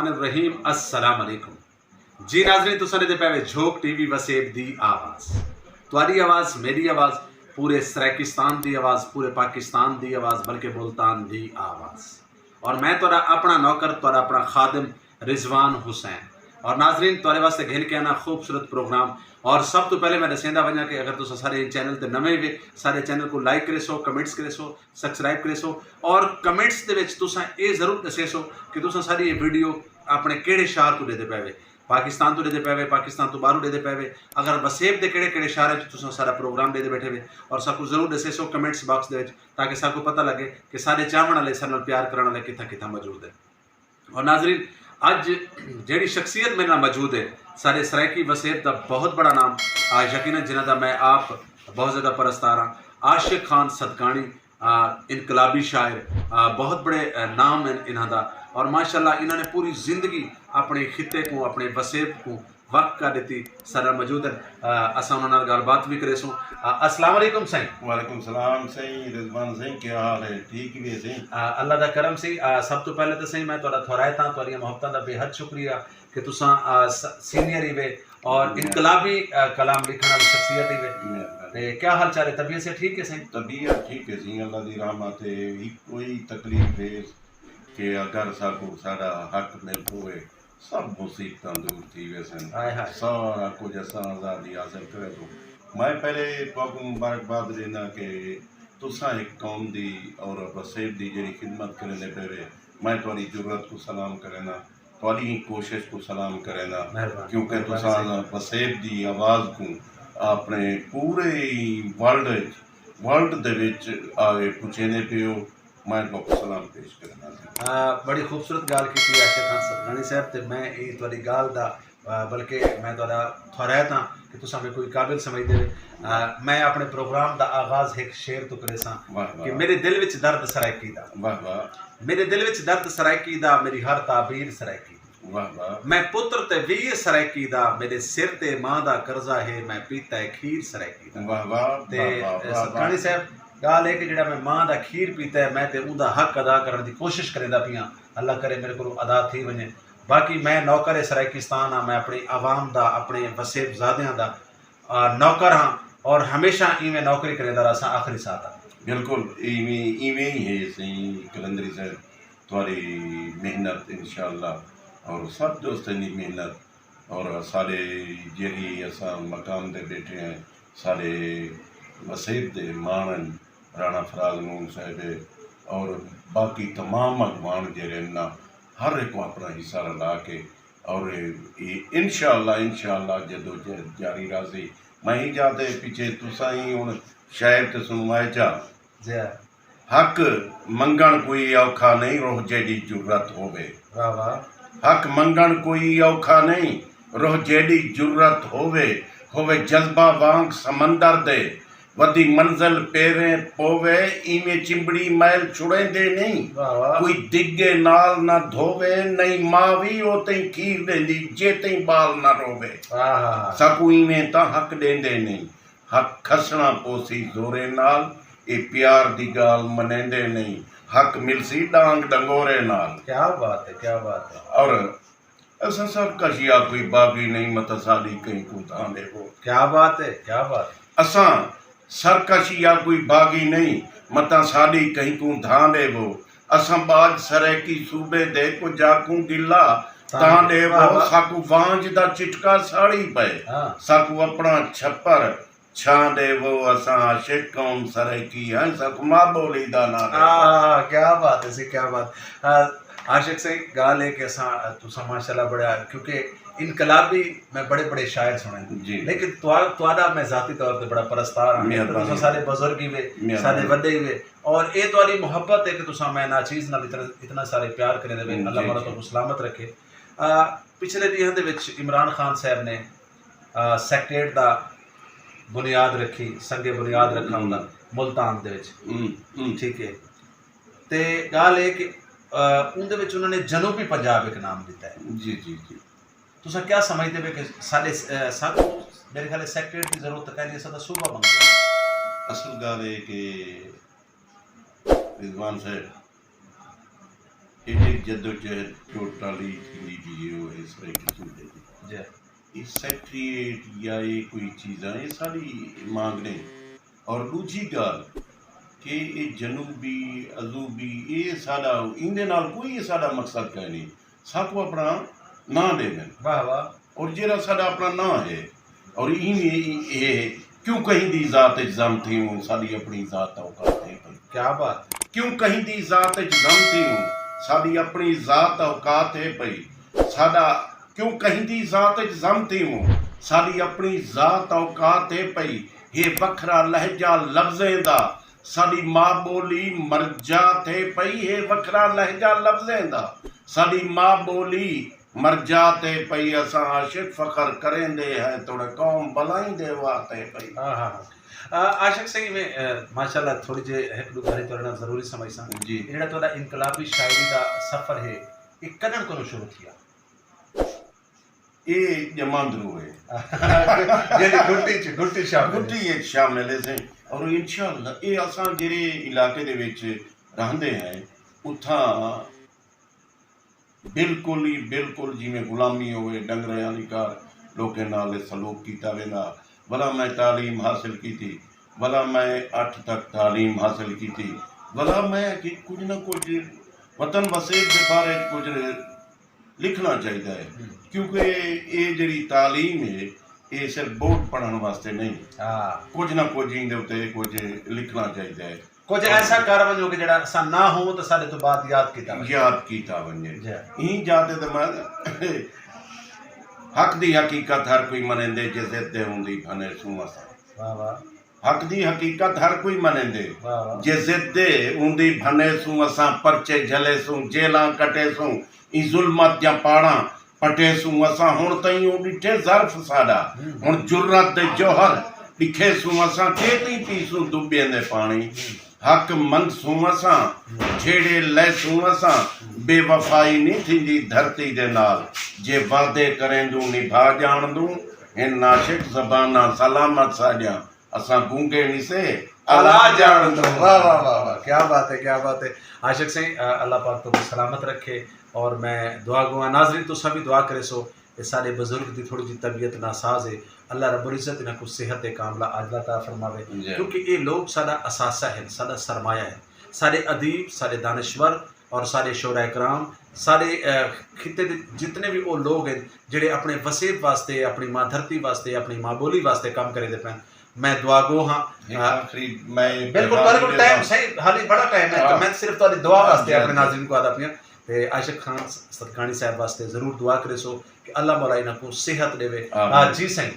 बिस्मिल्लाहिर्रहमानिर्रहीम अस्सलाम अलैकुम जी नाज़रीन तुसां दे पैवे झोक टीवी वसेब दी आवाज़ तुहाडी आवाज़ मेरी आवाज़ पूरे सराकिस्तान दी आवाज़ पूरे पाकिस्तान दी आवाज़ बल्कि मुल्तान दी आवाज़ और मैं तुहाडा अपना नौकर तुहाडा अपना खादिम रिजवान हुसैन और नाज़रीन तुहाडे वास्ते घेन के आना खूबसूरत प्रोग्राम। और सब तो पहले मैं दसेंदा वजा कि अगर तुम सारे चैनल ते नवे वे सारे चैनल को लाइक करे सो, कमेंट्स करे सो, सब्सक्राइब करे सो और कमेंट्स दे विच तुसां ये जरूर दसे सो कि तुसां सारी ये वीडियो अपने केड़े शहर तो लेदे पैवे, पाकिस्तान तो लेदे पैवे, पाकिस्तान तो बाहरों लेदे पैवे, अगर वसेब दे केड़े केड़े शहर तुसां सारा प्रोग्राम लेदे बैठे वे और साकू जरूर दसे सो कमेंट्स बॉक्स दे विच ताकि साकू पता लगे कि सारे चाहण वाले सारे नाल प्यार करने वाले कित्थां कित्थां मौजूद है। और नाज़रीन अज जिहड़ी शख्सियत मेरे नाल मौजूद है सारे सरायकी वसेब का बहुत बड़ा नाम यकीनन जिन्हां दा मैं आप बहुत ज़्यादा परस्तार हाँ, आशिक खान सदकानी इनकलाबी शायर, बहुत बड़े नाम हैं इन्हां दा और माशाअल्लाह इन्होंने पूरी ज़िंदगी अपने खिते को अपने वसेब को वक्त का देती सारा मौजूद है। असां उन्हां नाल गलबात भी करे सो। अस्सलाम वालेकुम साईं। वालेकुम सलाम सही रिजवान सही, क्या हाल है? ठीक भी है सही, अल्लाह दा करम सी। सब तो पहले तो सही मैं तुहाडा थोरायता तुहाडियां मोहब्बतां दा बेहद शुक्रिया कि तुसां सीनियर ही वे और इनकलाबी कलाम लिखण वाली शख्सियत ही वे। ते क्या हाल चाल है? तबीयत से ठीक है सही? तबीयत ठीक है सही, अल्लाह दी रहमत है। कोई तकलीफ है कि अगर साकू साडा हक मिल होए सब मुसीबतां दूर थी वैसन, सारा कुछ असां आज़ादी हासिल करे तो मैं पहले तुहाकू मुबारकबाद देना कि तुसां एक कौम दी और वसेब दी जिहड़ी खिदमत करने पे मैं तुहाडी जुर्रत को सलाम करेना, तुहाडी ही कोशिश को सलाम करेना क्योंकि तुसां वसेब दी आवाज़ को अपने पूरे वर्ल्ड दे विच आगे पुछेने पे हो, मैं तुहाकू सलाम पेश करना। बड़ी खूबसूरत गाल की आशिक खान सदकानी साहब ते मैं ये तुहाडी गाल दा बल्कि मैं तुहाडा थोरायत हाँ कि तुसां मैं कोई काबिल समझदे वे। मैं अपने प्रोग्राम दा आगाज़ एक शेर तो करे सा कि मेरे दिल विच दर्द सरायकी दा, वाह वाह, मेरे दिल विच दर्द सरायकी दा, मेरी हर ताबीर सरायकी दी, वाह वाह, मैं पुत्र ते वीर सरायकी दा, मेरे सिर ते मां दा कर्जा है, मैं पीता है खीर सरायकी दा। वाह वाह, ते सदकानी साहब गाल है कि जिहड़ा मैं मां दा खीर पीता है मैं ते उहदा हक अदा करने की कोशिश करेंदा पियां, अल्लाह करे मेरे को अदा थी वने। बाकी मैं नौकर है सरायकिस्तान हाँ, मैं अपनी आवाम दा अपने वसेब ज़ादियां दा नौकर हाँ और हमेशा इवें नौकरी करेंदा रहा आखिरी साथ आ। बिल्कुल इवें ही है सही कलंदरी साहब, तुम्हारी मेहनत इंशाअल्लाह और सब दोस्तों की मेहनत और सारे जेरी असा मकाम दे बैठे हैं सारे वसेब दे मानन राणा फराज नून साहब और बाकी तमाम अगवान जेरे ना हर एक को अपना हिस्सा ला के और इंशाअल्लाह जदोजहद जारी राजी। मैं ही जाते पीछे तुसा ही हुण शायर ते सुनवाए चा हक मंगण कोई औखा नहीं रोह जेडी जुर्रत होवे, वाह वाह, हक मंगण कोई औखा नहीं रोह जेडी जुर्रत होवे जज्बा वांग समंदर दे वदी मंजिल पेरे पोवे इवें चिंबड़ी मैल छुड़ेंदे नहीं, कोई दिगे नाल ना धोवे नहीं मावी ओ तई खीर देंदी जे तई बाल ना रोवे, साकू इवें ता हक देंदे नहीं, हक खसना पोसी जोरे नाल ए प्यार दी गाल मनेंदे नहीं, हक मिलसी डांग डंगोरे नाल। क्या बात है, क्या बात है। और असा सब कशिया कोई बागी नहीं मत साडी कहीं को धां देवो, क्या बात है, क्या बात है। असा सरकशी या कोई बागी नहीं मता साड़ी कहीं को धां देवो, असा बाज सरेकी सूबे दे को जाकू गिला तां देवो, साकू वांज दा चिटका साड़ी पे साकू अपना छप्पर छां देवो, असा आशिक कौम सरेकी है साकू मां बोली दा ना। क्या बात है सी, क्या बात। आशिक से गाल है कि असा तुसा माशाल्लाह बड़ा क्योंकि इनकलाबी मैं बड़े बड़े शायर सुने लेकिन तुहाडा मैं जाती तौर पे बड़ा परस्तार हाँ, सारे बुजुर्ग ही वे सारे वड्डे ही वे और ये तुहाडी मोहब्बत है कि तुसा मैं नाचीज नाल इतना सारे प्यार करे दे, अल्लाह मारा तो सलामत रखे। पिछले दिहां दे विच इमरान खान साहब ने सेक्रेट दा बुनियाद रखी, संगे बुनियाद रखा उन्दा मुल्तान दे विच, ठीक है। ते गाल है कि उनदे विच उन्होंने जनूबी पंजाब एक नाम दिता है। जी जी जी, तुसा क्या समझते हो कि सारे साकू मेरे ख्याल सेक्रेटरी की जरूरत है सदा सूबा बन गया। असल गाल है कि रिजवान साहब ये जद्दोजहद टोटली थी भी वो इस तरह की सूझे जी ये सैक्ट्रीएट या ये कोई चीज़ा ये सारी मांग ने और दूजी गल कि ये जनूबी अजूबी ये साडा इंदे नाल कोई ये साडा मकसद का नहीं साको अपना ना देवे वाह वाह और जेरा साडा अपना ना है और ये क्यों कहीं दी जात जम थी हूँ साडी अपनी जात औकात है क्या बात क्यों कहीं दी जात जम थी हूँ साडी अपनी जात औकात है पई साडा क्यों कहीं दी जात जम थी हूँ साडी अपनी जात औकात है पई ये वखरा लहजा लफ्ज़ें दा साडी माँ बोली मर जाते पई ये वखरा लहजा लफ्ज़ें दा साडी माँ बोली मर जाते पई असां आशिक फ़ख्र करेंदे हैं तोड़े कौम बलाईंदे वाते पई हाँ हाँ आशिक सही में माशाल्लाह थोड़ी जे एक दो गाने तोड़ना ज़रूरी समय सा जी जेड़ा तोड़ा इनकलाबी शायरी दा सफ़र है ये कदन को शुरू किया ये जमांदरू है जेडी गुट्टी शामिल गुट्टी एक शामिल है से और इंशाअल्लाह ये असां जेरे इलाके दे विच रहंदे हैं उथा बिल्कुल जिमें गुलामी होवे डंगरे वाली कार लोकें नाल सलूक कीता वेंदा भला मैं तालीम हासिल की थी भला मैं 8 तक तालीम हासिल की थी भला मैं कि कुछ ना कुछ वतन वसेब के बारे कुछ लिखना चाहिए है क्योंकि ये जी तालीम है ये सिर्फ बोर्ड पढ़ने वास्ते नहीं कुछ ना कुछ इंदे उत्ते कुछ लिखना चाहिए है कुछ ऐसा कर वञो कि जड़ा असां ना हो तो साडे तो बाद याद कीता वञे ई जाते तो मैं हक दी हकीकत हर कोई मनेंदे जे जिद्दे हुंदी भने सू असां वाह वाह हक दी हकीकत हर कोई मनेंदे वाह वाह जे जिद्दे हुंदी भने सू असां परचे झले सू जेलां कटे सू ई जुल्मत जा पाड़ा पटे सू असां हुण ताईं ओ ॾिठे ज़र्फ़ साडा हुण जुर्रत दे जौहर ॾिखे सू असां केती पीसूं दुबियंदे पाणी हक मंगसूं असां छेड़े लैसूं असां बेवफाई नहीं थींदी धरती दे नाल जे वादे करेंदू निभा ॼाणदू हिन नाशिक ज़बाना सलामत साॼा असां गूंगे नहीं से अला ॼाणदू वाह वाह वाह वाह क्या बात है आशिक सही अल्लाह पाक तो सलामत रखे और मैं दुआ गुआ नाज़रीन तो सभी दुआ करे सो ये सारे बुजुर्ग की थोड़ी जी तबीयत नासाज है अल्लाह रब्बुल इज़्ज़त इन्हें कुछ सेहत कामला आजला ता फरमावे क्योंकि ये लोग साडा असासा है साडा सरमाया है सारे अदीब सारे दानश्वर और सारे शोरा कराम सारे खिते जितने भी वो लोग हैं जेड़े अपने वसेब वास्ते अपनी माँ धरती वास्ते अपनी माँ बोली वास्ते काम करे दे पैन मैं दुआ गो हाँ मैं बिल्कुल टाइम सही हाली बड़ा टाइम है मैं सिर्फ तो दुआ वास्ते अपने नाज़रीन को आदा पिया ते आशिक खान सदकानी साहब वास्ते ज़रूर दुआ करे सो कि अल्लाह मौला इन्हां को सेहत देवे जी सही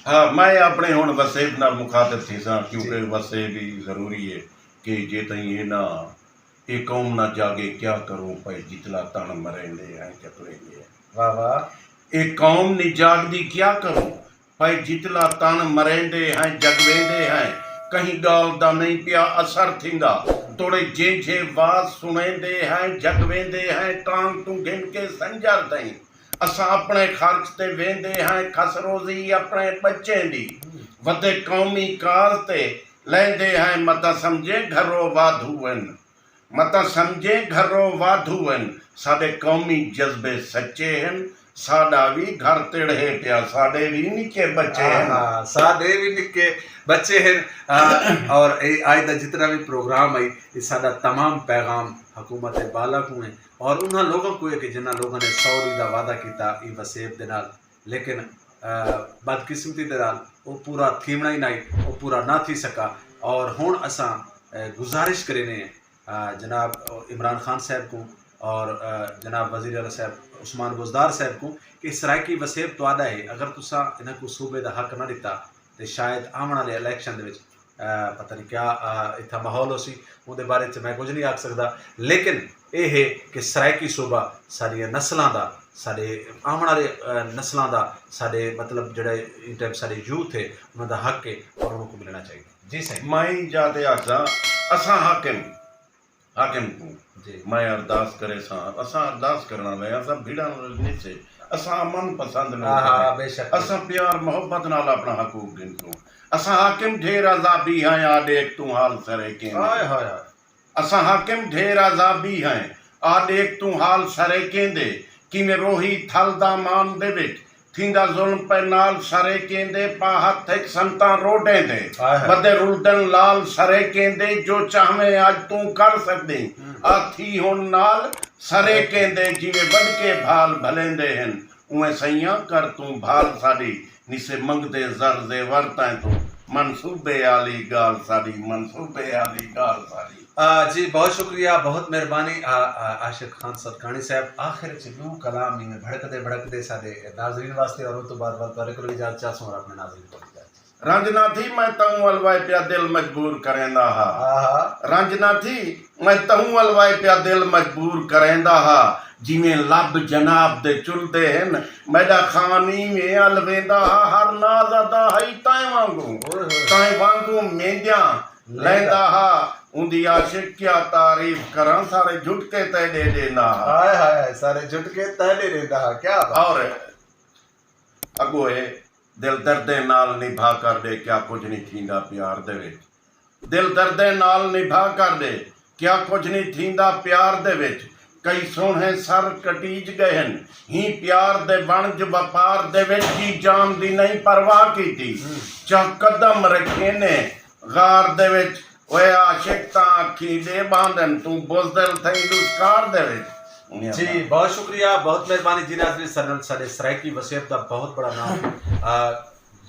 हाँ मैं अपने हुण वसेब नाल मुखातिब थी सा क्योंकि वसेब ही ज़रूरी है कि जे ताईं ये ना ये कौम ना जागे क्या करूं भाई जितला तन मरेंदे हैं चकलेंदे वाह वाह ये कौम नहीं जागदी क्या करूं भाई जितला तन मरेंदे हैं जगवेंदे हैं कहीं गाल दा नहीं पिया असर थींदा तोड़े जे वाज सुनेंदे हैं जगवेंदे हैं टांग तू गिन के संजर ताईं असां अपने खर्च ते वेंदे हैं खसरोजी अपने बच्चे दी वधे कौमी कार ते लेंदे हैं मता समझे घरों वाधूवन मता समझे घरों वाधूवन साडे कौमी जज्बे सच्चे हैं साडा भी घर तिड़े पिया साडे भी निके बच्चे हैं साडे भी निके बच्चे हैं और आज का जितना भी प्रोग्राम है ये साडा तमाम पैगाम हुकूमत बाला को है और उन्होंने लोगों को है कि जिन्हों लोगों ने सौरी का वादा किया ई वसेब दे नाल लेकिन बदकिस्मती दे नाल वो पूरा थीमना ही नहीं वो पूरा ना थी सका और हुण असां गुजारिश करें जनाब इमरान खान साहब को और जनाब वज़ीर आला साहब उस्मान बुज़दार साहब को कि सराइकी वसेब तो आदा है अगर तुसा इन्हां को सूबे का हक ना दिता तो शायद आने वाले इलैक्शन दे पता नहीं क्या इतना माहौल हो सी उहदे बारे च मैं कुछ नहीं आख सकता लेकिन ये है कि सराइकी सूबा साडियां नस्लों का साडे आने वाले नस्लों का साडे मतलब जोड़े इन टाइम साडे यूथ है उन्होंने हक है और उनको मिलना चाहिए जी सही मैं जाते आखा असां हाकिम को मैं अरदास करे सा असां अरदास करना ले असां भीड़ा नीचे असां अमन पसंद लोग बेशक असां प्यार मोहब्बत नाल अपना हकूक गिनतो असां हाकिम ढेर अजाबी हैं आ देख तू हाल सरे के हाय हाय असां हाकिम ढेर अजाबी हैं आ देख तू हाल सरे केंदे किवें रोही थल दा मान दे विच थींदा जुल्म पे नाल सरे केंदे पा हथ एक संतां रोडे दे बदे रुलदन लाल सरे केंदे जो चाहवे आज तू कर सकदे आ थी हुन नाल सरे केंदे जिवें बड़के भाल भलेंदे हन उवें सैयां कर तू भाल साडी निसे मंगदे जर दे वरतां तू मनसूबे आली गाल साडी मनसूबे आली गाल साडी। जी बहुत शुक्रिया, बहुत मेहरबानी आशिक खान सदकानी साहब। आखिर च यूं कलाम में भड़कदे भड़कदे साडे नाज़रीन वास्ते और तो बाद बारे को इजाजत चाहूं और अपने नाज़रीन को इजाजत। रंजना थी मैं तहूं अलवाए पिया दिल मजबूर करेंदा हा रंजना थी मैं तहूं अलवाए पिया दिल मजबूर करेंदा हा जिवें लब जनाब दे चुलदे हन मैदा खानी में अलवेंदा हा हर नाज अदा हई ताए वांगू मेंदियां लैंदा हा उंदी आशिक क्या तारीफ करां सारे झुटके तेडे देना हाय हाय सारे झुटके तेडे देना क्या और अगोए दिल दर्दे नाल निभा कर दे क्या कुछ नहीं थींदा प्यार दे विच दिल दर्दे नाल निभा कर दे क्या कुछ नहीं थींदा प्यार दे विच कई सोहणे सर कटीज गए हन ही प्यार दे वणज वपार दे विच की जान दी नहीं परवाह कीती चा कदम रखे ने गार दे विच ओए आशिक ता अखी दे बांधन तू बुज़दिल थई दुस्कार दे विच। जी बहुत शुक्रिया, बहुत मेहरबानी जी नाज़रीन। सरनल साडे सराइकी वसेब का बहुत बड़ा नाम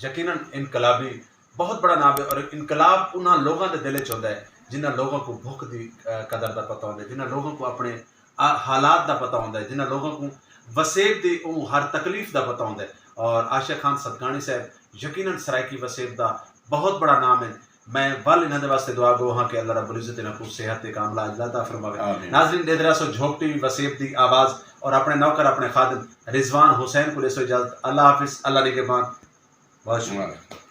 यकीनन इनकलाबी बहुत बड़ा नाम है और इनकलाब उन्होंने लोगों के दिल च होंदा है जिन्होंने लोगों को भुख की कदर का पता होंदा है, जिन्होंने लोगों को अपने हालात का पता होंदा है, जिन्होंने लोगों को वसेब की हर तकलीफ का पता होंदा है। और आशिक खान सदकानी साहब यकीनन सराइकी वसेब का बहुत बड़ा नाम है। मैं वल इन्होंने वास्ते दुआ गो हाँ कि अल्लाह रब्बुल इज्जत इन्हां को सेहत ते कामला अता फरमावे। नाज़रीन दे दरा सो झोंक टीवी वसेब दी आवाज़ और अपने नौकर अपने खादिम रिजवान हुसैन को ले सो इजाजत। अल्लाह हाफिज़, अल्लाह निगहबान, बहुत शुक्रिया।